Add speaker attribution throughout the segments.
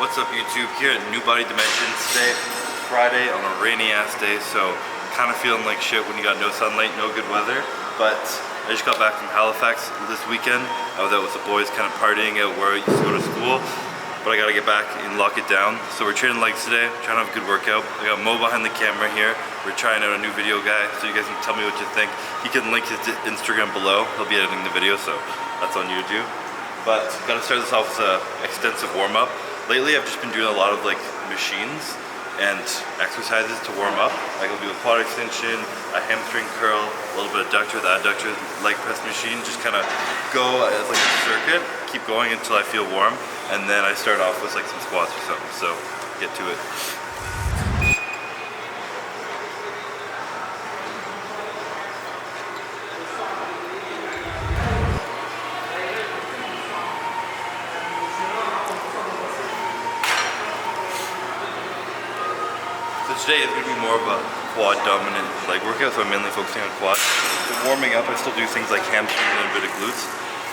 Speaker 1: What's up YouTube, here at New Body Dimensions today, Friday on a rainy ass day, so kind of feeling like shit when you got no sunlight, no good weather, but I just got back from Halifax this weekend. I was out with the boys kind of partying out where I used to go to school, but I gotta get back and lock it down. So we're training legs today, trying to have a good workout. I got Mo behind the camera here. We're trying out a new video guy, so you guys can tell me what you think. He can link his Instagram below. He'll be editing the video, so that's on you to do. But gotta start this off with an extensive warm-up. Lately, I've just been doing a lot of like machines and exercises to warm up. Like I'll do a quad extension, a hamstring curl, a little bit of adductor, the adductor, leg press machine. Just kind of go as like a circuit, keep going until I feel warm, and then I start off with like some squats or something. So get to it. So today is going to be more of a quad dominant leg workout, so I'm mainly focusing on quads. But warming up, I still do things like hamstrings and a bit of glutes,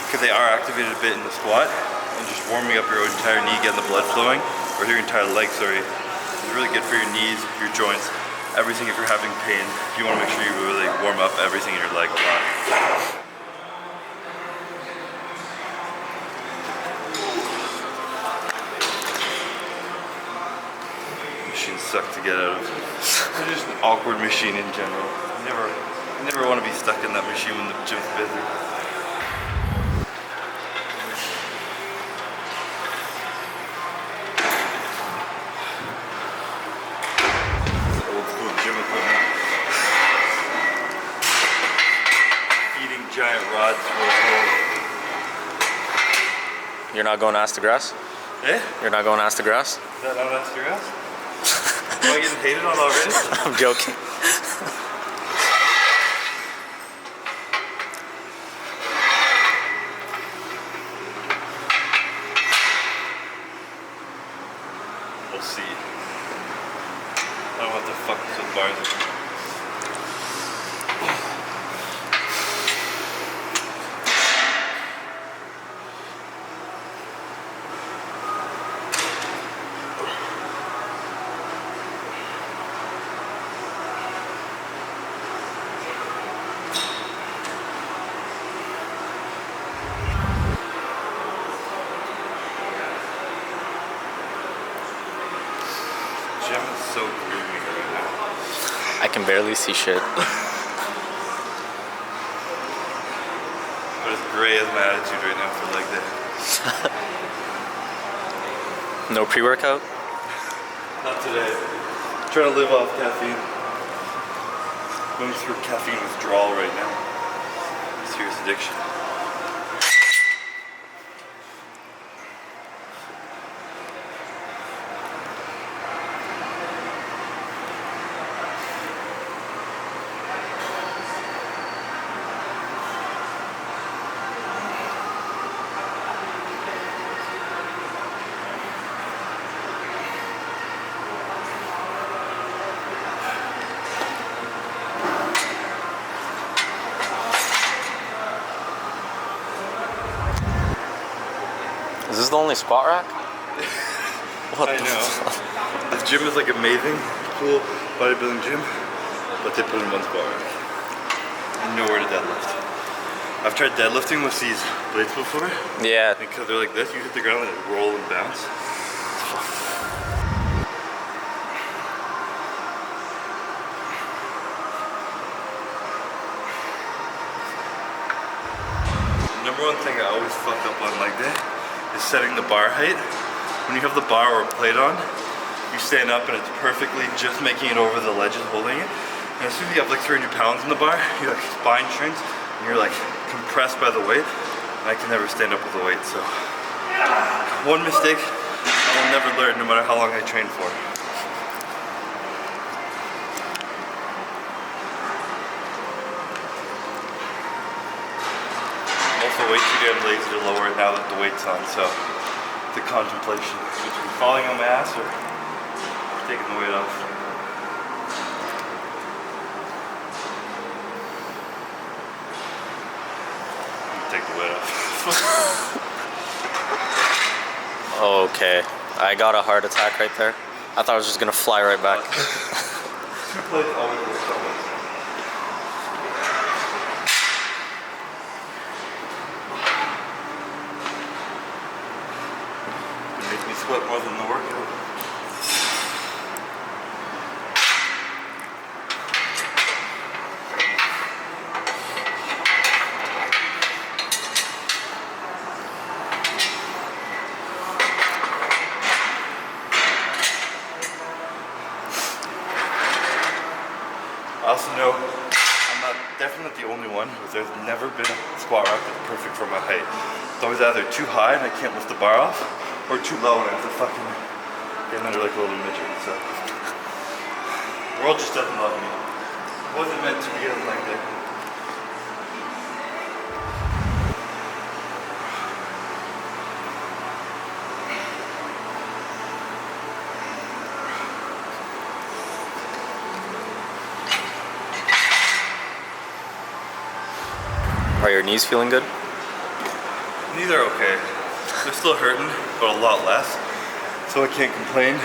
Speaker 1: because they are activated a bit in the squat, and just warming up your entire knee, getting the blood flowing, or your entire leg, sorry, is really good for your knees, your joints, everything. If you're having pain, you want to make sure you really warm up everything in your leg a lot. Machines suck to get out of. They're just an awkward machine in general. You never want to be stuck in that machine when the gym's busy. Old school gym equipment. Feeding giant rods for a hole.
Speaker 2: You're not going to ask the grass?
Speaker 1: Eh?
Speaker 2: You're not going to ask the grass?
Speaker 1: Is that not ask the grass? Am I getting hated on already?
Speaker 2: I'm joking.
Speaker 1: We'll see. I don't know what the fuck this with bars are. Gym is so gloomy right now.
Speaker 2: I can barely see shit.
Speaker 1: But it's gray as my attitude right now for leg day.
Speaker 2: No pre-workout?
Speaker 1: Not today. Trying to live off caffeine. Going through caffeine withdrawal right now. Serious addiction.
Speaker 2: Is this the only squat rack? What
Speaker 1: I
Speaker 2: the
Speaker 1: know.
Speaker 2: fuck?
Speaker 1: This gym is like amazing, cool bodybuilding gym, but they put in one squat rack. And nowhere to deadlift. I've tried deadlifting with these plates before.
Speaker 2: Yeah.
Speaker 1: Because they're like this, you hit the ground and they roll and bounce. Number one thing I always fuck up on leg day is setting the bar height. When you have the bar or a plate on, you stand up and it's perfectly just making it over the ledges holding it. And as soon as you have like 300 pounds in the bar, your like spine shrinks and you're like compressed by the weight. And I can never stand up with the weight, so. One mistake I will never learn no matter how long I train for. Also way too damn lazy to lower it now that the weight's on, so the contemplation between falling on my ass or taking the weight off. Take the weight off.
Speaker 2: Okay. I got a heart attack right there. I thought I was just gonna fly right back.
Speaker 1: 2 plates always work somewhere. It makes me sweat more than the workout. I also know I'm definitely not the only one, but there's never been a squat rack that's perfect for my height. It's always either too high and I can't lift the bar off, or too low and I have to fucking get under like a little midget. So the world just doesn't love me. It wasn't meant to be like that.
Speaker 2: Are your knees feeling good?
Speaker 1: Knees are okay. They're still hurting, but a lot less. So I can't complain.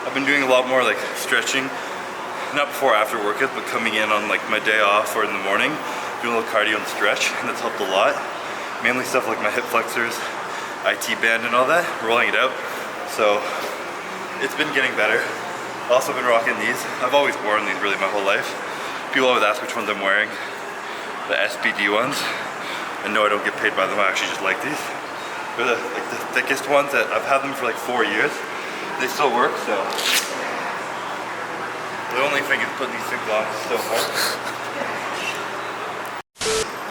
Speaker 1: I've been doing a lot more like stretching, not before after workout, but coming in on like my day off or in the morning, doing a little cardio and stretch, and that's helped a lot. Mainly stuff like my hip flexors, IT band and all that, rolling it out. So it's been getting better. I've also been rocking these. I've always worn these really my whole life. People always ask which ones I'm wearing. The SBD ones. And no, I don't get paid by them, I actually just like these. They're like the thickest ones that I've had them for like 4 years. They still work, so. The only thing is putting these things on is so hard.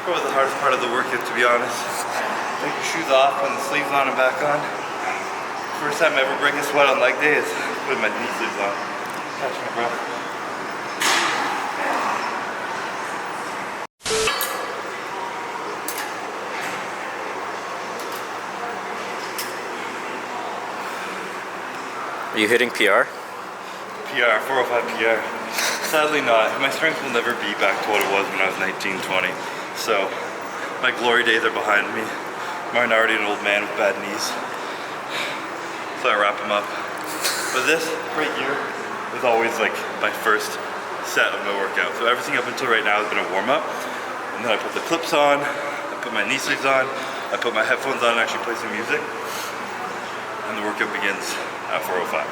Speaker 1: Probably the hardest part of the workout, to be honest. Take your shoes off, putting the sleeves on and back on. First time I ever break a sweat on leg day is putting my knee sleeves on. Catch my breath.
Speaker 2: Are you hitting PR?
Speaker 1: PR, 405 PR. Sadly not. My strength will never be back to what it was when I was 19, 20. So, my glory days are behind me. I'm already an old man with bad knees. So I wrap them up. But this right here is always like my first set of my workout. So everything up until right now has been a warm up. And then I put the clips on, I put my knee sleeves on, I put my headphones on and actually play some music. And the workout begins at 4:05.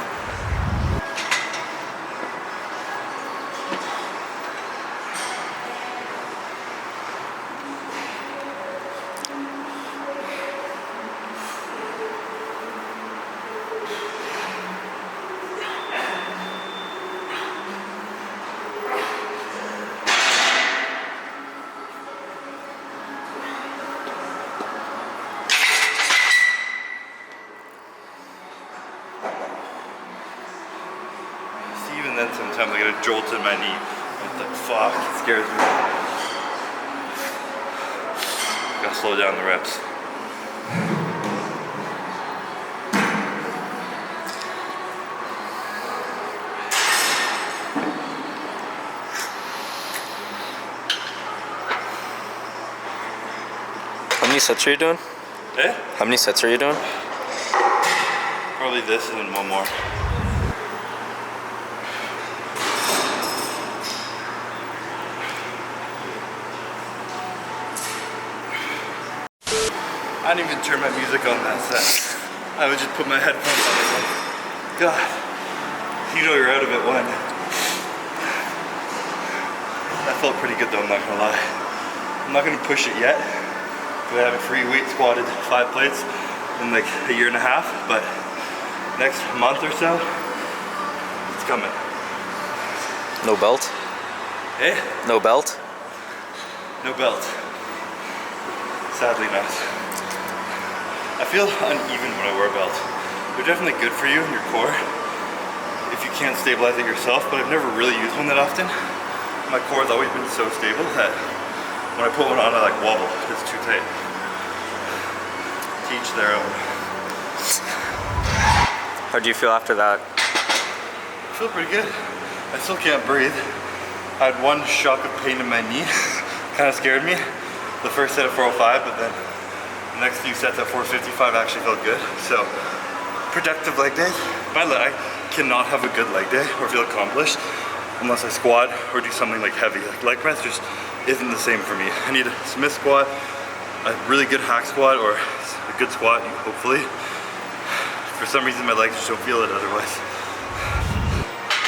Speaker 1: Even then sometimes I get a jolt in my knee. It's like, fuck, it scares me. Gotta slow down the reps.
Speaker 2: How many sets are you doing?
Speaker 1: Eh?
Speaker 2: How many sets are you doing?
Speaker 1: Probably this and then one more. I didn't even turn my music on that set. I would just put my headphones on and like, God, you know you're out of it when. That felt pretty good though, I'm not gonna lie. I'm not gonna push it yet, but I haven't free weight squatted 5 plates in like a year and a half, but next month or so, it's coming.
Speaker 2: No belt?
Speaker 1: Eh?
Speaker 2: No belt?
Speaker 1: No belt. Sadly not. I feel uneven when I wear a belt. They're definitely good for you and your core if you can't stabilize it yourself, but I've never really used one that often. My core has always been so stable that when I put one on, I like wobble. It's too tight. To each their own.
Speaker 2: How do you feel after that?
Speaker 1: I feel pretty good. I still can't breathe. I had one shock of pain in my knee. Kind of scared me. The first set at 4:05, but then the next few sets at 4:55 actually felt good. So productive leg days. I cannot have a good leg day or feel accomplished unless I squat or do something like heavy. Like leg press just isn't the same for me. I need a Smith squat, a really good hack squat, or a good squat, hopefully. For some reason my legs just don't feel it otherwise.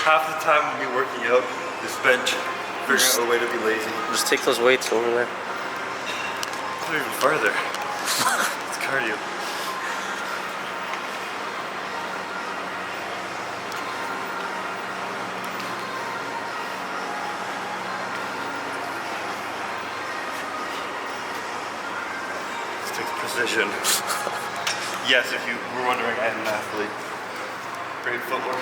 Speaker 1: Half the time of me working out is spent figuring out a way to be lazy.
Speaker 2: Just take those weights over there.
Speaker 1: Go even farther. It's cardio. This takes precision. Yes, if you were wondering, I am an athlete. Great footwork.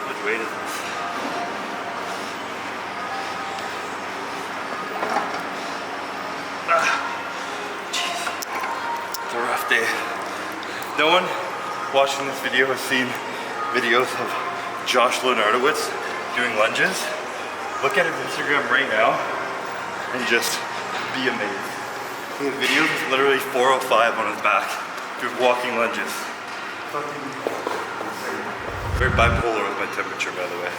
Speaker 1: How much weight is this? Jeez. It's a rough day. No one watching this video has seen videos of Josh Leonardowitz doing lunges. Look at his Instagram right now and just be amazed. The video is literally 405 on his back doing walking lunges. Fucking insane. Very bipolar with my temperature, by the way.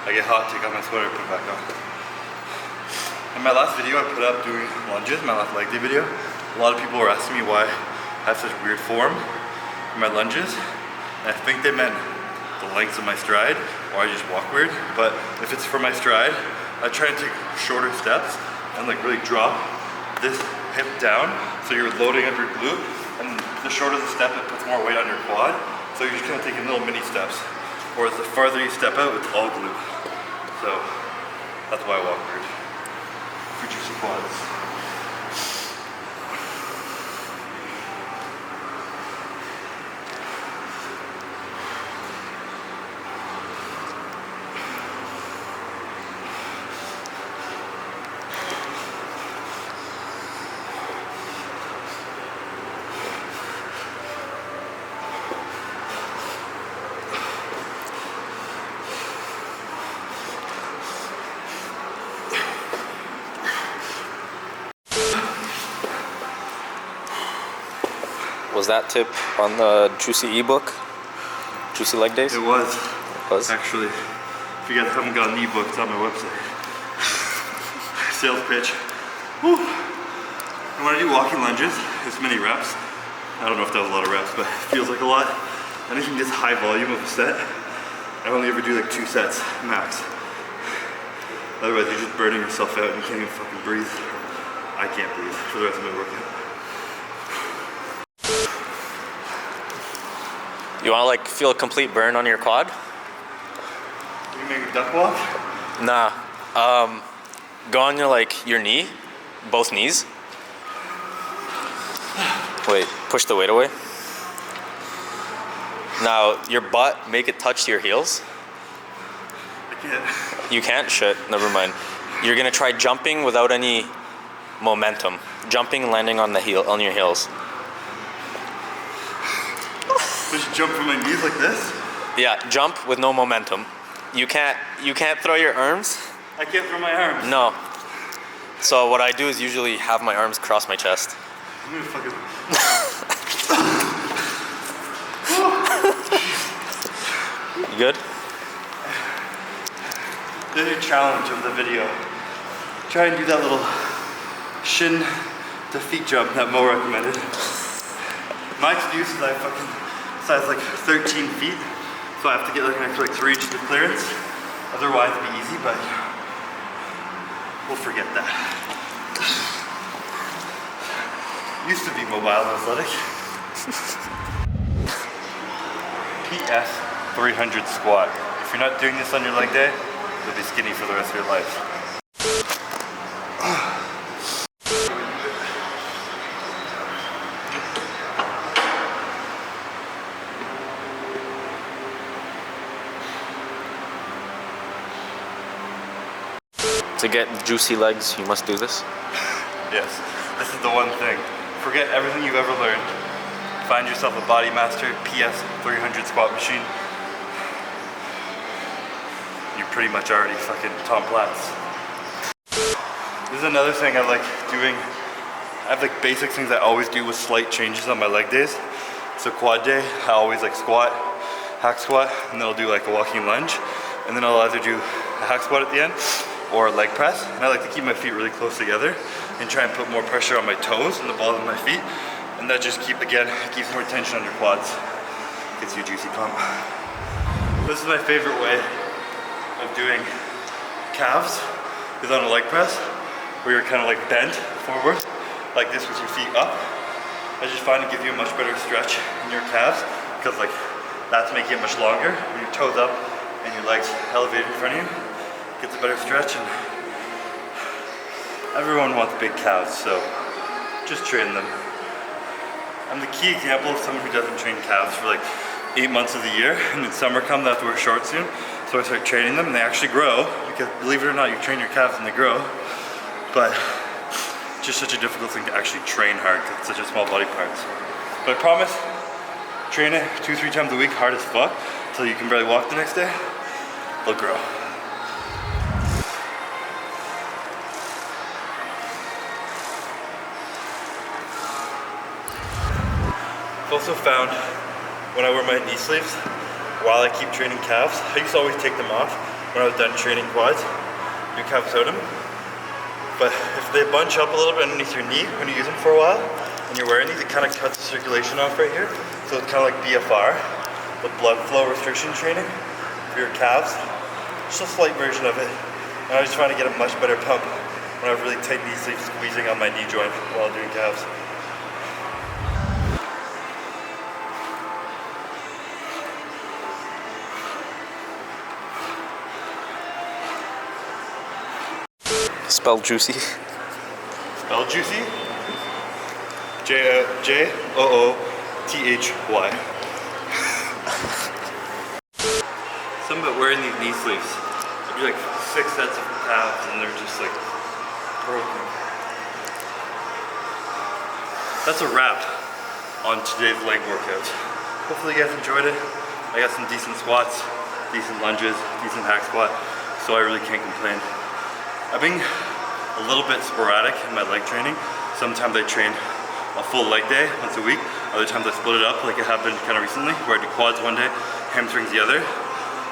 Speaker 1: I get hot, take off my sweater, put it back on. In my last video I put up doing lunges, my last leg day video, a lot of people were asking me why I have such weird form in my lunges. And I think they meant the lengths of my stride, or I just walk weird. But if it's for my stride, I try and take shorter steps and like really drop this hip down so you're loading up your glute, and the shorter the step, it puts more weight on your quad. So you're just kind of taking little mini steps. Whereas the farther you step out, it's all glute. So that's why I walk weird. For juicy quads.
Speaker 2: Was that tip on the Juicy ebook? Juicy Leg Days?
Speaker 1: It was.
Speaker 2: It was?
Speaker 1: Actually, if you guys haven't got an ebook, it's on my website. Sales pitch. Woo. And when I do walking lunges, it's many reps. I don't know if that was a lot of reps, but it feels like a lot. Anything this high volume of a set, I only ever do like 2 sets max. Otherwise you're just burning yourself out and you can't even fucking breathe. I can't breathe for the rest of my workout.
Speaker 2: You want to like feel a complete burn on your quad?
Speaker 1: You make a duck walk?
Speaker 2: Nah. Go on your knee, both knees. Wait, push the weight away. Now your butt, make it touch your heels.
Speaker 1: I can't.
Speaker 2: You can't? Shit, never mind. You're gonna try jumping without any momentum. Jumping and landing on your heels.
Speaker 1: Just jump from my knees like this?
Speaker 2: Yeah, jump with no momentum. You can't throw your arms.
Speaker 1: I can't throw my arms.
Speaker 2: No. So what I do is usually have my arms across my chest.
Speaker 1: I'm gonna fucking...
Speaker 2: You good?
Speaker 1: There's your challenge of the video. Try and do that little shin to feet jump that Mo recommended. My excuse is I fucking size like 13 feet, so I have to get like an extra 3 inches of clearance. Otherwise it'd be easy, but we'll forget that. Used to be mobile and athletic. PS 300 squat. If you're not doing this on your leg day, you'll be skinny for the rest of your life.
Speaker 2: To get juicy legs, you must do this?
Speaker 1: Yes, this is the one thing. Forget everything you've ever learned. Find yourself a Body Master PS 300 squat machine. You pretty much already fucking Tom Platz. This is another thing I like doing. I have like basic things I always do with slight changes on my leg days. So quad day, I always like squat, hack squat, and then I'll do like a walking lunge. And then I'll either do a hack squat at the end or a leg press. And I like to keep my feet really close together and try and put more pressure on my toes and the balls of my feet. And that just keeps more tension on your quads. Gets you a juicy pump. This is my favorite way of doing calves, is on a leg press, where you're kind of like bent forward, like this with your feet up. I just find it gives you a much better stretch in your calves, because like that's making it much longer. When your toes up and your legs elevated in front of you, it gets a better stretch. And everyone wants big calves, so just train them. I'm the key example of someone who doesn't train calves for like 8 months of the year, and then summer comes, I have to wear shorts soon. So I start training them and they actually grow, because believe it or not, you train your calves and they grow. But it's just such a difficult thing to actually train hard, because it's such a small body part. But I promise, train it 2-3 times a week, hard as fuck, until you can barely walk the next day, they'll grow. I've also found when I wear my knee sleeves, while I keep training calves, I used to always take them off when I was done training quads, do calf totem. But if they bunch up a little bit underneath your knee when you use them for a while, and you're wearing these, it kind of cuts the circulation off right here. So it's kind of like BFR, the blood flow restriction training for your calves. Just a slight version of it. And I just find to get a much better pump when I have really tight knee sleeves squeezing on my knee joint while doing calves.
Speaker 2: Spell juicy.
Speaker 1: Spell juicy? J-O-O-T-H-Y. Something about wearing these knee sleeves. I do like 6 sets of calves and they're just like broken. That's a wrap on today's leg workout. Hopefully you guys enjoyed it. I got some decent squats, decent lunges, decent hack squat, so I really can't complain. I've been a little bit sporadic in my leg training. Sometimes I train a full leg day once a week. Other times I split it up, like it happened kind of recently, where I do quads one day, hamstrings the other.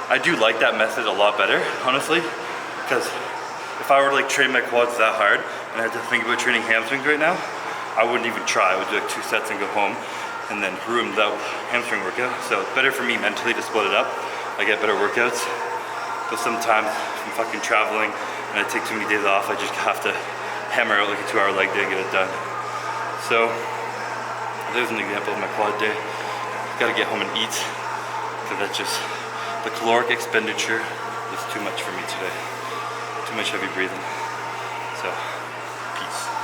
Speaker 1: I do like that method a lot better, honestly, because if I were to like train my quads that hard and I had to think about training hamstrings right now, I wouldn't even try. I would do like 2 sets and go home and then ruin that hamstring workout. So it's better for me mentally to split it up. I get better workouts. But sometimes if I'm fucking traveling and I take too many days off, I just have to hammer out like a 2-hour leg day and get it done. So there's an example of my quad day. Gotta get home and eat, because that's just, the caloric expenditure is too much for me today. Too much heavy breathing. So